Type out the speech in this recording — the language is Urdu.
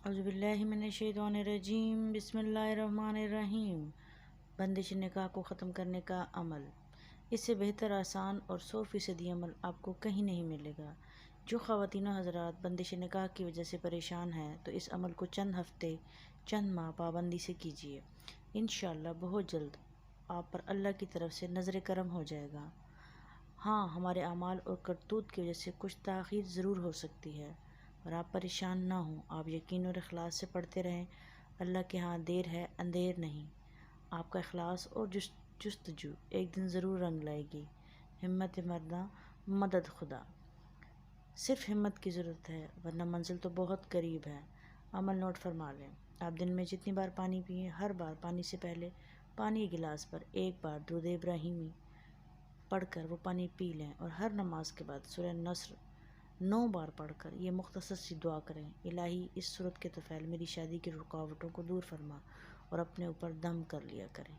اعوذ باللہ من الشیطان الرجیم، بسم اللہ الرحمن الرحیم۔ بندش نکاح کو ختم کرنے کا عمل، اس سے بہتر، آسان اور 100% عمل آپ کو کہیں نہیں ملے گا۔ جو خواتین و حضرات بندش نکاح کی وجہ سے پریشان ہیں تو اس عمل کو چند ہفتے، چند ماہ پابندی سے کیجیے۔ انشاءاللہ بہت جلد آپ پر اللہ کی طرف سے نظر کرم ہو جائے گا۔ ہاں، ہمارے اعمال اور کرتوت کی وجہ سے کچھ تاخیر ضرور ہو سکتی ہے، اور آپ پریشان نہ ہوں۔ آپ یقین اور اخلاص سے پڑھتے رہیں، اللہ کے ہاں دیر ہے اندھیر نہیں۔ آپ کا اخلاص اور جستجو ایک دن ضرور رنگ لائے گی۔ ہمت مرداں مدد خدا، صرف ہمت کی ضرورت ہے ورنہ منزل تو بہت قریب ہے۔ عمل نوٹ فرما لیں، آپ دن میں جتنی بار پانی پئیں، ہر بار پانی سے پہلے پانی گلاس پر ایک بار درود ابراہیمی پڑھ کر وہ پانی پی لیں، اور ہر نماز کے بعد سورہ نصر 9 بار پڑھ کر یہ مختصر سی دعا کریں: الہی اس صورت کے طفیل میری شادی کی رکاوٹوں کو دور فرما، اور اپنے اوپر دم کر لیا کریں۔